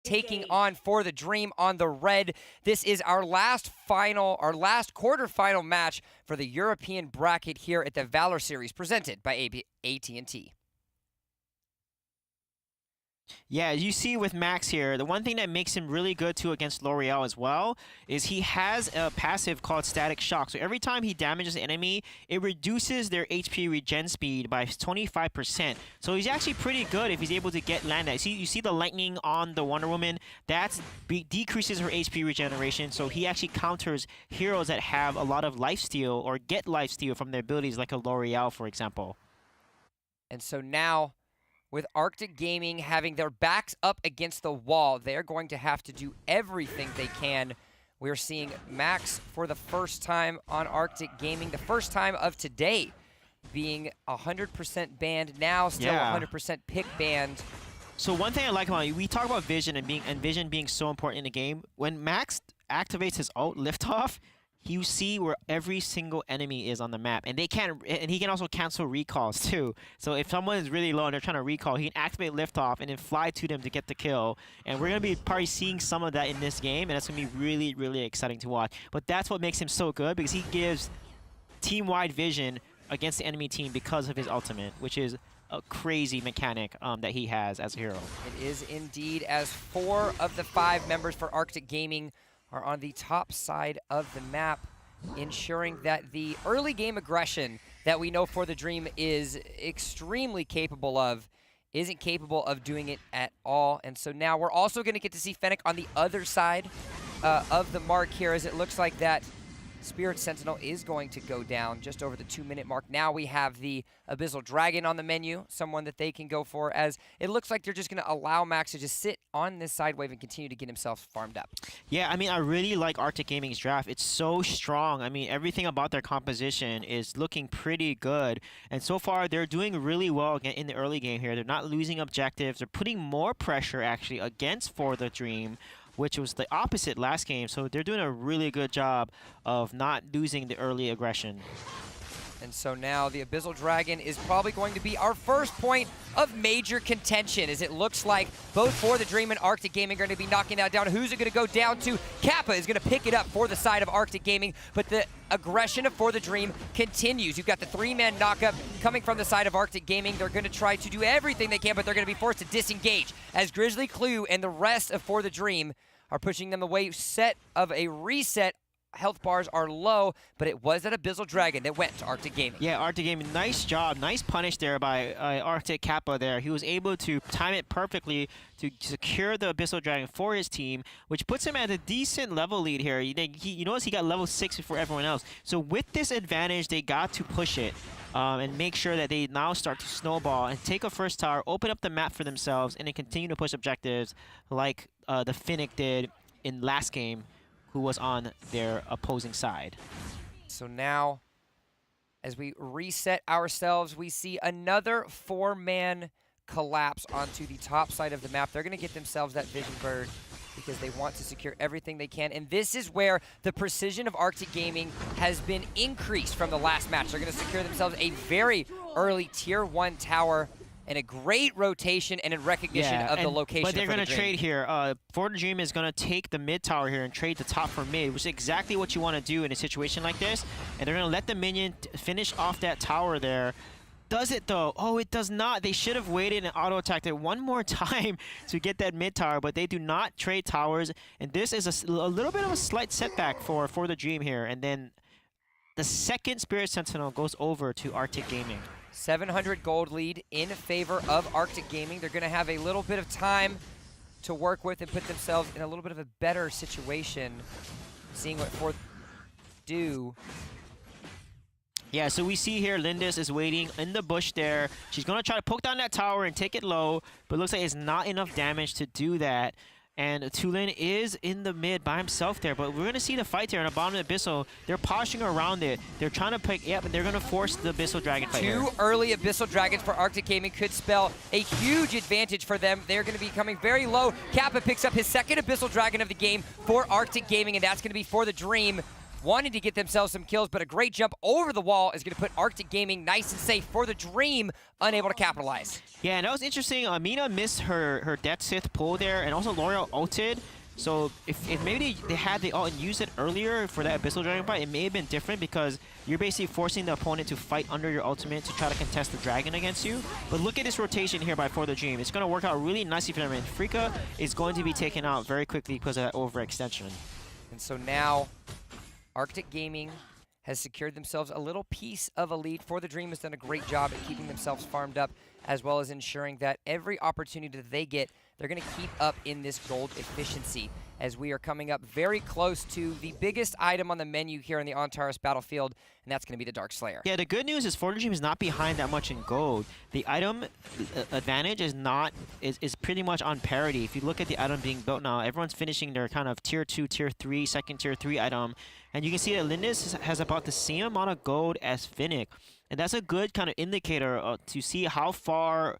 taking on For the Dream on the red. This is our last quarterfinal match for the European bracket here at the Valor Series, presented by AT&T. Yeah, you see with Max here, the one thing that makes him really good too against L'Oreal as well is he has a passive called Static Shock. So every time he damages an enemy, it reduces their HP regen speed by 25%. So he's actually pretty good if he's able to land that. You see the lightning on the Wonder Woman? That decreases her HP regeneration, so he actually counters heroes that have a lot of lifesteal or get lifesteal from their abilities, like a L'Oreal, for example. And so now, with Arctic Gaming having their backs up against the wall, they're going to have to do everything they can. We're seeing Max for the first time on Arctic Gaming, the first time of today, being 100% banned, now still 100% pick banned. So one thing I like about it, we talk about vision and vision being so important in the game. When Max activates his ult liftoff, you see where every single enemy is on the map, and he can also cancel recalls too. So if someone is really low and they're trying to recall, he can activate liftoff and then fly to them to get the kill. And we're gonna be probably seeing some of that in this game, and that's gonna be really, really exciting to watch. But that's what makes him so good, because he gives team-wide vision against the enemy team because of his ultimate, which is a crazy mechanic that he has as a hero. It is indeed, as 4 of the 5 members for Arctic Gaming are on the top side of the map, ensuring that the early game aggression that we know For the Dream is extremely capable of isn't capable of doing it at all. And so now we're also going to get to see Fennec on the other side of the mark here, as it looks like that Spirit Sentinel is going to go down just over the 2-minute mark. Now we have the Abyssal Dragon on the menu, someone that they can go for, as it looks like they're just going to allow Max to just sit on this side wave and continue to get himself farmed up. Yeah, I mean, I really like Arctic Gaming's draft. It's so strong. I mean, everything about their composition is looking pretty good. And so far, they're doing really well in the early game here. They're not losing objectives. They're putting more pressure, actually, against For the Dream, which was the opposite last game. So they're doing a really good job of not losing the early aggression. And so now the Abyssal Dragon is probably going to be our first point of major contention, as it looks like both For the Dream and Arctic Gaming are going to be knocking that down. Who's it going to go down to? Kappa is going to pick it up for the side of Arctic Gaming, but the aggression of For the Dream continues. You've got the 3-man knockup coming from the side of Arctic Gaming. They're going to try to do everything they can, but they're going to be forced to disengage, as Grizzly Clue and the rest of For the Dream are pushing them away. Set of a reset. Health bars are low, but it was that Abyssal Dragon that went to Arctic Gaming. Yeah, Arctic Gaming, nice job. Nice punish there by Arctic Kappa there. He was able to time it perfectly to secure the Abyssal Dragon for his team, which puts him at a decent level lead here. You notice he got level 6 before everyone else. So with this advantage, they got to push it and make sure that they now start to snowball and take a first tower, open up the map for themselves, and then continue to push objectives like the Finnick did in last game, who was on their opposing side. So now, as we reset ourselves, we see another 4-man collapse onto the top side of the map. They're going to get themselves that Vision Bird because they want to secure everything they can. And this is where the precision of Arctic Gaming has been increased from the last match. They're going to secure themselves a very early Tier 1 tower, and a great rotation and a recognition of the location. But they're going to trade here. For the Dream is going to take the mid tower here and trade the top for mid, which is exactly what you want to do in a situation like this. And they're going to let the minion finish off that tower there. Does it though? Oh, it does not. They should have waited and auto-attacked it one more time to get that mid tower, but they do not trade towers. And this is a little bit of a slight setback for the Dream here. And then the second Spirit Sentinel goes over to Arctic Gaming. 700 gold lead in favor of Arctic Gaming. They're going to have a little bit of time to work with and put themselves in a little bit of a better situation, seeing what For do. Yeah, so we see here Lindis is waiting in the bush there. She's going to try to poke down that tower and take it low, but it looks like it's not enough damage to do that. And Tulin is in the mid by himself there, but we're going to see the fight here on the bottom of the Abyssal. They're poshing around it. They're trying to pick, and they're going to force the Abyssal Dragon fight here. 2 early Abyssal Dragons for Arctic Gaming could spell a huge advantage for them. They're going to be coming very low. Kappa picks up his second Abyssal Dragon of the game for Arctic Gaming, and that's going to be For the Dream. wanting to get themselves some kills, but a great jump over the wall is going to put Arctic Gaming nice and safe for the Dream, unable to capitalize. Yeah, and that was interesting. Mina missed her Death Sith pull there, and also L'Oreal ulted. So if maybe they had the ult and used it earlier for that Abyssal Dragon fight, it may have been different because you're basically forcing the opponent to fight under your ultimate to try to contest the dragon against you. But look at this rotation here by For the Dream. It's going to work out really nicely for them, and Frika is going to be taken out very quickly because of that overextension. And so now, Arctic Gaming has secured themselves a little piece of a lead. For the Dream has done a great job at keeping themselves farmed up, as well as ensuring that every opportunity that they get, they're going to keep up in this gold efficiency, as we are coming up very close to the biggest item on the menu here on the Antares battlefield, and that's going to be the Dark Slayer. Yeah, the good news is For the Dream is not behind that much in gold. The item advantage is pretty much on parity. If you look at the item being built now, everyone's finishing their kind of tier 2, tier 3, second tier 3 item, and you can see that Lindis has about the same amount of gold as Finnick, and that's a good kind of indicator to see how far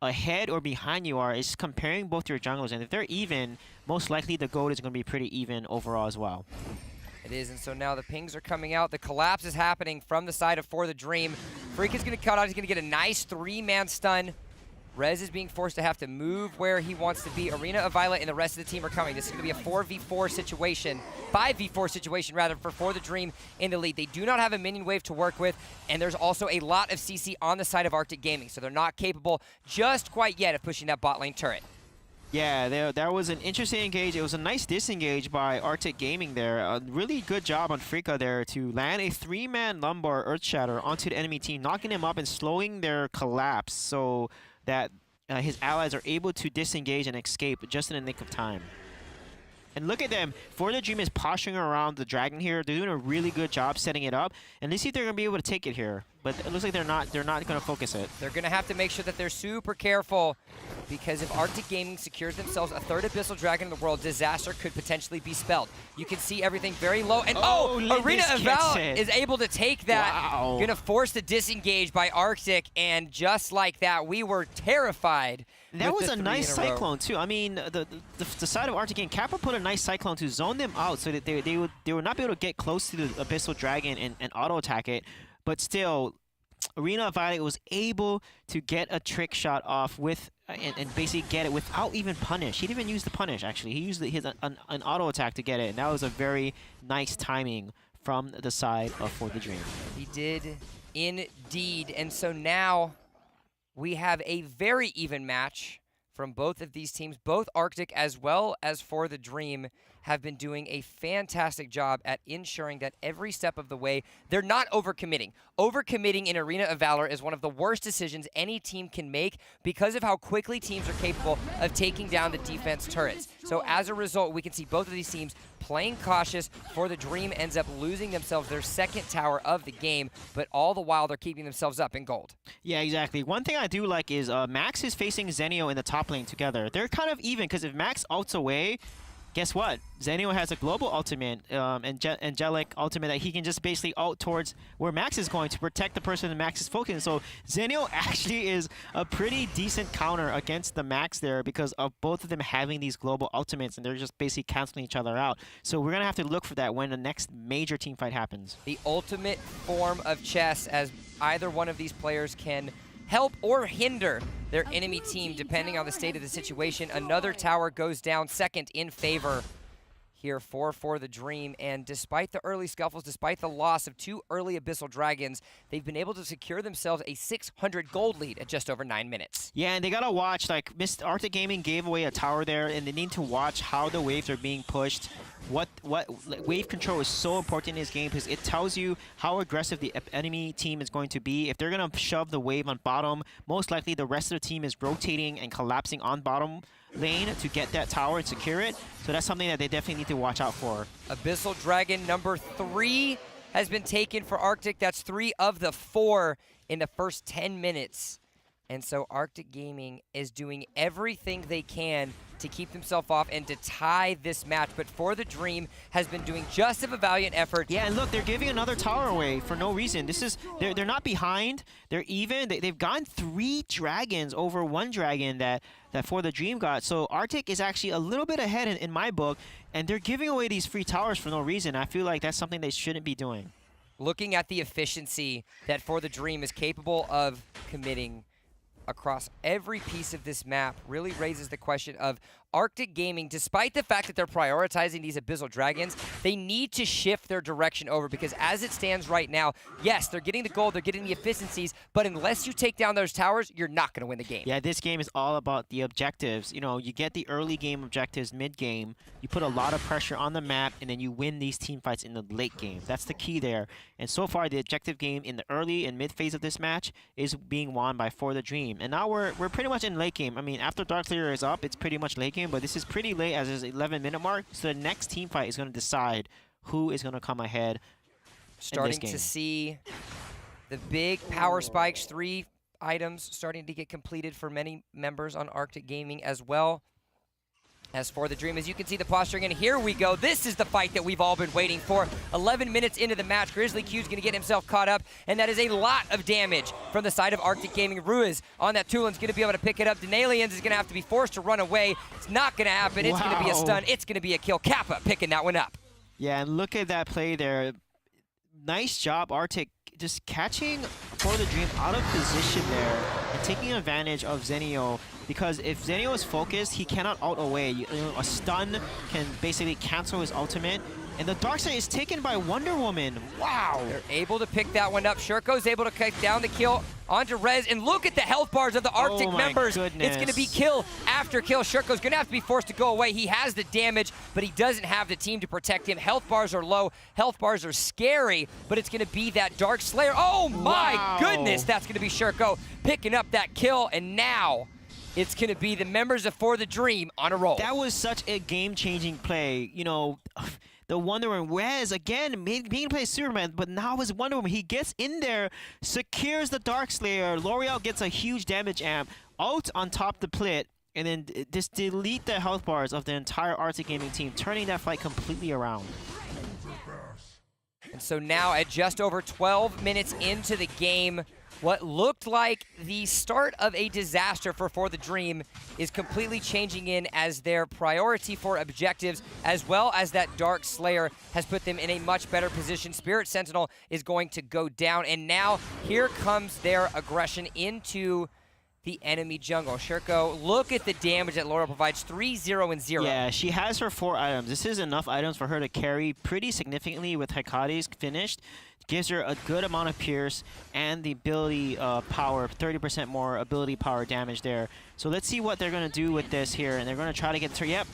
ahead or behind you are. Is comparing both your junglers, and if they're even, most likely the gold is going to be pretty even overall as well. It is, and so now the pings are coming out. The collapse is happening from the side of For the Dream. Freak is going to cut out. He's going to get a nice 3-man stun. Rez is being forced to have to move where he wants to be. Arena of Violet and the rest of the team are coming. This is going to be a 4v4 situation, 5v4 situation rather, for the Dream in the lead. They do not have a minion wave to work with, and there's also a lot of CC on the side of Arctic Gaming, so they're not capable just quite yet of pushing that bot lane turret. Yeah, that was an interesting engage. It was a nice disengage by Arctic Gaming there. A really good job on Frika there to land a 3-man Lumbar Earthshatter onto the enemy team, knocking them up and slowing their collapse so that his allies are able to disengage and escape just in the nick of time. And look at them. For the Dream is posturing around the dragon here. They're doing a really good job setting it up. And let's see if they're going to be able to take it here. But it looks like they're not going to focus it. They're going to have to make sure that they're super careful, because if Arctic Gaming secures themselves a 3rd Abyssal Dragon in the world, disaster could potentially be spelled. You can see everything very low. And Arena of Valor is able to take that. Wow. Going to force the disengage by Arctic, and just like that, we were terrified. That was a nice cyclone too. I mean, the side of Arctic Gaming, Kappa put a nice cyclone to zone them out so that they would not be able to get close to the Abyssal Dragon and auto attack it. But still, Arena of Violet was able to get a trick shot off with and basically get it without even punish. He didn't even use the punish, actually. He used an auto attack to get it, and that was a very nice timing from the side of For the Dream. He did indeed. And so now we have a very even match from both of these teams. Both Arctic as well as For the Dream have been doing a fantastic job at ensuring that every step of the way, they're not overcommitting. Overcommitting in Arena of Valor is one of the worst decisions any team can make because of how quickly teams are capable of taking down the defense turrets. So as a result, we can see both of these teams playing cautious. For the Dream ends up losing themselves their 2nd tower of the game, but all the while they're keeping themselves up in gold. Yeah, exactly. One thing I do like is Max is facing Zenio in the top lane together. They're kind of even, because if Max ults away, guess what? Zenio has a global ultimate, angelic ultimate that he can just basically ult towards where Max is going to protect the person that Max is focusing. So Zenio actually is a pretty decent counter against the Max there because of both of them having these global ultimates, and they're just basically canceling each other out. So we're going to have to look for that when the next major team fight happens. The ultimate form of chess, as either one of these players can help or hinder their enemy team depending on the state of the situation. Another tower goes down, 2nd in favor here for the Dream, and despite the early scuffles, despite the loss of 2 early Abyssal Dragons, they've been able to secure themselves a 600 gold lead at just over 9 minutes. Yeah, and they gotta watch, like, Arctic Gaming gave away a tower there, and they need to watch how the waves are being pushed. What wave control is so important in this game because it tells you how aggressive the enemy team is going to be. If they're going to shove the wave on bottom, most likely the rest of the team is rotating and collapsing on bottom lane to get that tower and secure it. So that's something that they definitely need to watch out for. Abyssal Dragon number 3 has been taken for Arctic. That's 3 of the 4 in the first 10 minutes. And so Arctic Gaming is doing everything they can to keep himself off and to tie this match. But For the Dream has been doing just of a valiant effort. Yeah, and look, they're giving another tower away for no reason. This is they're not behind. They're even. They've gotten 3 dragons over 1 dragon that For the Dream got. So Artic is actually a little bit ahead in my book, and they're giving away these free towers for no reason. I feel like that's something they shouldn't be doing. Looking at the efficiency that For the Dream is capable of committing across every piece of this map really raises the question of Artic Gaming, despite the fact that they're prioritizing these Abyssal Dragons, they need to shift their direction over, because as it stands right now, yes, they're getting the gold, they're getting the efficiencies, but unless you take down those towers, you're not going to win the game. Yeah, this game is all about the objectives. You know, you get the early game objectives mid-game, you put a lot of pressure on the map, and then you win these team fights in the late game. That's the key there. And so far, the objective game in the early and mid phase of this match is being won by For the Dream. And now we're pretty much in late game. I mean, after Darkslayer is up, it's pretty much late game, but this is pretty late as it's 11-minute mark. So the next team fight is going to decide who is going to come ahead. Starting to see the big power spikes, 3 items starting to get completed for many members on Artic Gaming as well. As For the Dream, as you can see the posturing, and here we go. This is the fight that we've all been waiting for. 11 minutes into the match, Grizzly Q's going to get himself caught up, and that is a lot of damage from the side of Artic Gaming. Ruiz on that Tulin's going to be able to pick it up. Denalians is going to have to be forced to run away. It's not going to happen. It's going to be a stun. It's going to be a kill. Kappa picking that one up. Yeah, and look at that play there. Nice job, Artic, just catching For the Dream out of position there and taking advantage of Zenio, because if Zenio is focused, he cannot ult away. You know, a stun can basically cancel his ultimate. And the Darkseid is taken by Wonder Woman. Wow. They're able to pick that one up. Shurko's able to cut down the kill onto Rez. And look at the health bars of the Artic members. Goodness. It's going to be kill after kill. Shurko's going to have to be forced to go away. He has the damage, but he doesn't have the team to protect him. Health bars are low. Health bars are scary, but it's going to be that Dark Slayer. Oh my goodness, that's going to be Shurko picking up that kill. And now it's going to be the members of For the Dream on a roll. That was such a game-changing play. You know, the Wonder Woman, Rez, again, being played Superman, but now is Wonder Woman. He gets in there, secures the Darkslayer. L'Oreal gets a huge damage amp, ult on top the plit, and then just delete the health bars of the entire Artic Gaming team, turning that fight completely around. And so now at just over 12 minutes into the game, what looked like the start of a disaster For the Dream is completely changing in, as their priority for objectives, as well as that Dark Slayer, has put them in a much better position. Spirit Sentinel is going to go down, and now here comes their aggression into the enemy jungle. Shurko, look at the damage that Laura provides, 3, 0, and 0. Yeah, she has her 4 items. This is enough items for her to carry pretty significantly with Hekate's finished. Gives her a good amount of pierce and the ability power, 30% more ability power damage there. So let's see what they're going to do with this here. And they're going to try to get her. Yep.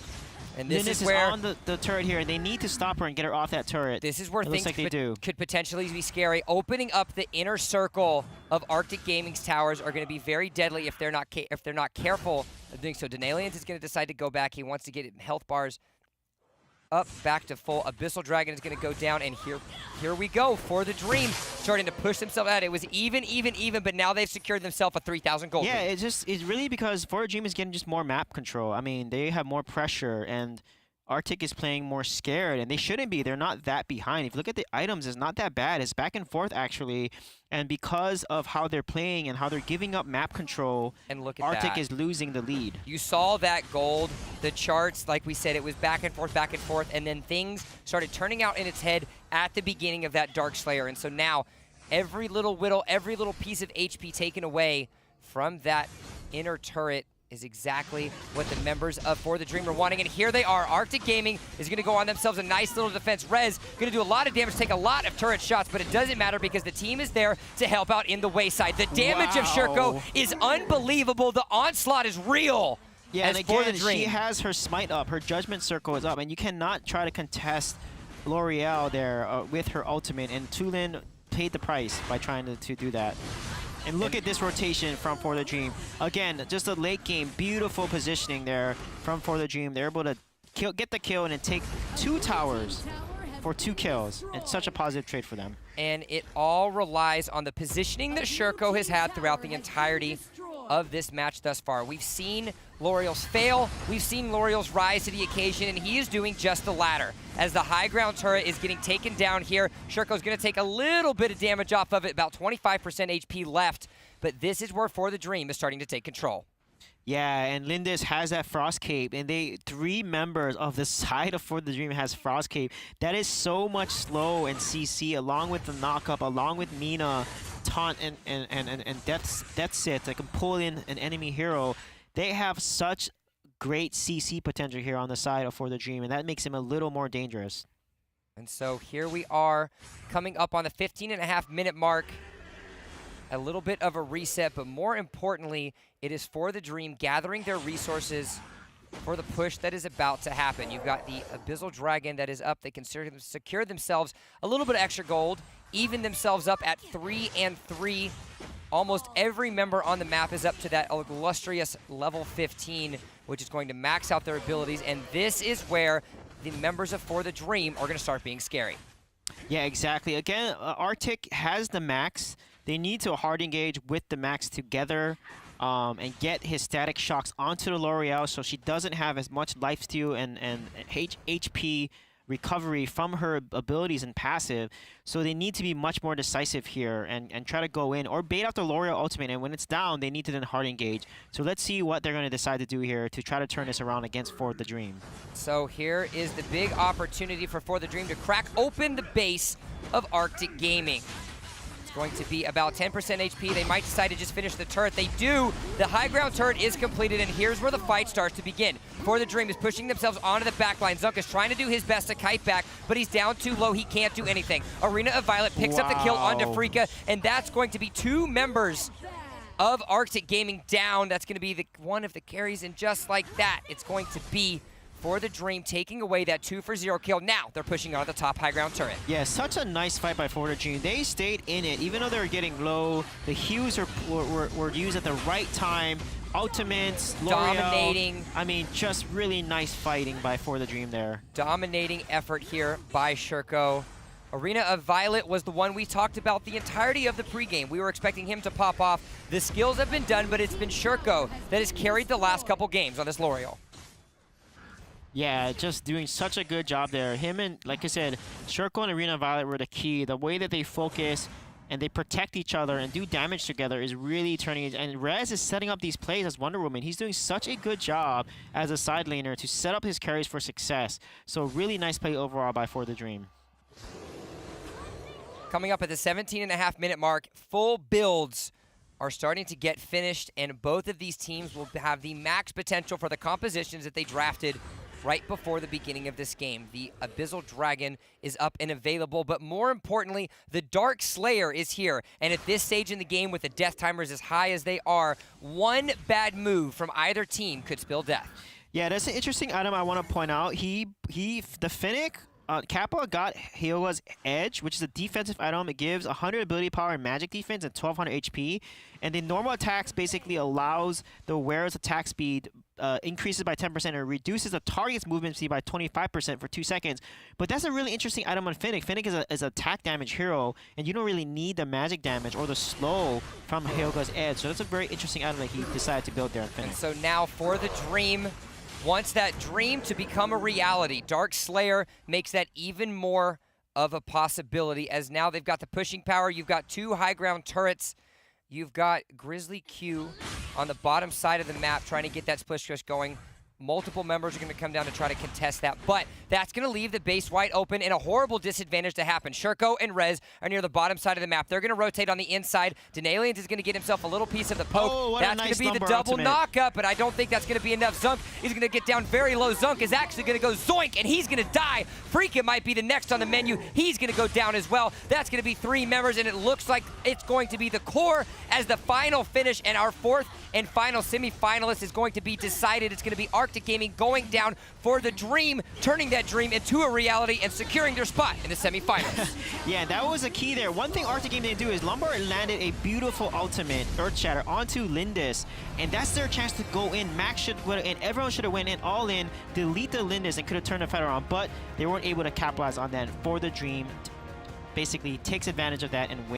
And this is where on the turret here. They need to stop her and get her off that turret. This is where things like could potentially be scary. Opening up the inner circle of Artic Gaming's towers are going to be very deadly if they're not careful of doing so. Denalians is going to decide to go back. He wants to get health bars up back to full. Abyssal Dragon is going to go down, and here we go. For the Dream starting to push themselves out. It was even, but now they've secured themselves a 3,000 gold. Yeah, it's really because For the Dream is getting just more map control. I mean, they have more pressure, and Artic is playing more scared, and they shouldn't be. They're not that behind. If you look at the items, it's not that bad. It's back and forth, actually. And because of how they're playing and how they're giving up map control, and look at Artic that. is losing the lead. You saw that gold, the charts, like we said, it was back and forth, and then things started turning out in its head at the beginning of that Dark Slayer. And so now, every little whittle, every little piece of HP taken away from that inner turret is exactly what the members of For the Dream are wanting. And here they are. Artic Gaming is going to go on themselves a nice little defense. Rez going to do a lot of damage, take a lot of turret shots, but it doesn't matter because the team is there to help out in the wayside. The damage of Shurko is unbelievable. The onslaught is real. Yeah, and For the again, Dream. she has her smite up. Her Judgment Circle is up, and you cannot try to contest L'Oreal there with her ultimate. And Tulin paid the price by trying to do that. And look at this rotation from For the Dream. Again, just a late game, beautiful positioning there from For the Dream. They're able to get the kill and then take 2 towers for 2 kills. And such a positive trade for them. And it all relies on the positioning that Shurko has had throughout the entirety of this match thus far. We've seen L'Oreal's fail. We've seen L'Oreal's rise to the occasion, and he is doing just the latter. As the high ground turret is getting taken down here, Sherko's going to take a little bit of damage off of it, about 25% HP left, but this is where For the Dream is starting to take control. Yeah, and Lindis has that Frost Cape, and 3 members of the side of For the Dream has Frost Cape. That is so much slow and CC, along with the knockup, along with Mina, Taunt, and Death Sit that can pull in an enemy hero. They have such great CC potential here on the side of For the Dream, and that makes him a little more dangerous. And so here we are, coming up on the 15.5-minute mark. A little bit of a reset, but more importantly, it is For the Dream gathering their resources for the push that is about to happen. You've got the Abyssal Dragon that is up. They can secure themselves a little bit of extra gold, even themselves up at 3 and 3. Almost every member on the map is up to that illustrious level 15, which is going to max out their abilities, and this is where the members of For the Dream are going to start being scary. Yeah, exactly. Again, Artic has the max. They need to hard engage with the max together and get his static shocks onto the L'Oreal so she doesn't have as much lifesteal and HP recovery from her abilities and passive. So they need to be much more decisive here and try to go in or bait out the L'Oreal ultimate. And when it's down, they need to then hard engage. So let's see what they're going to decide to do here to try to turn this around against For the Dream. So here is the big opportunity for the Dream to crack open the base of Artic Gaming. Going to be about 10% HP. They might decide to just finish the turret. They do. The high ground turret is completed, and here's where the fight starts to begin. For the Dream is pushing themselves onto the back line. Zunk is trying to do his best to kite back, but he's down too low. He can't do anything. Arena of Violet picks up the kill onto Frika, and that's going to be 2 members of Artic Gaming down. That's going to be one of the carries, and just like that, it's going to be For the Dream taking away that 2-for-0 kill. Now they're pushing on the top high ground turret. Yeah, such a nice fight by For the Dream. They stayed in it, even though they were getting low. The heals were used at the right time. Ultimates, L'Oreal. Dominating. I mean, just really nice fighting by For the Dream there. Dominating effort here by Sherko. Arena of Violet was the one we talked about the entirety of the pregame. We were expecting him to pop off. The skills have been done, but it's been Sherko that has carried the last couple games on this L'Oreal. Yeah, just doing such a good job there. Him and, like I said, Sherko and Arena Violet were the key. The way that they focus and they protect each other and do damage together is really turning it. And Rez is setting up these plays as Wonder Woman. He's doing such a good job as a side laner to set up his carries for success. So really nice play overall by For the Dream. Coming up at the 17.5-minute mark, full builds are starting to get finished, and both of these teams will have the max potential for the compositions that they drafted right before the beginning of this game. The Abyssal Dragon is up and available, but more importantly, the Dark Slayer is here. And at this stage in the game, with the death timers as high as they are, one bad move from either team could spill death. Yeah, that's an interesting item I want to point out. The Finnick, Kappa got Hyoga's Edge, which is a defensive item. It gives 100 ability power and magic defense and 1200 HP. And the normal attacks basically allows the wearer's attack speed increases by 10% and reduces the target's movement speed by 25% for 2 seconds. But that's a really interesting item on Finnick. Finnick is an attack damage hero, and you don't really need the magic damage or the slow from Hyoga's Edge. So that's a very interesting item that he decided to build there on Finnick. And so now For the Dream wants that dream to become a reality. Dark Slayer makes that even more of a possibility, as now they've got the pushing power. You've got 2 high ground turrets. You've got Grizzly Q on the bottom side of the map trying to get that split push going. Multiple members are going to come down to try to contest that, but that's going to leave the base wide open and a horrible disadvantage to happen. Sherko and Rez are near the bottom side of the map. They're going to rotate on the inside. Denalians is going to get himself a little piece of the poke. Oh, that's nice going to be the double knockup, but I don't think that's going to be enough. Zunk is going to get down very low. Zunk is actually going to go zoink, and he's going to die. Freakin' might be the next on the menu. He's going to go down as well. That's going to be 3 members, and it looks like it's going to be the core as the final finish, and our 4th and final semi-finalist is going to be decided. It's going to be Artic Gaming going down For the Dream, turning that dream into a reality and securing their spot in the semifinals. Yeah, that was a key there. One thing Artic Gaming didn't do is Lombard landed a beautiful ultimate, Earth Shatter, onto Lindis, and that's their chance to go in. Max should win, and everyone should have went in all in, delete the Lindis, and could have turned the fight around, but they weren't able to capitalize on that. For the Dream basically takes advantage of that and wins.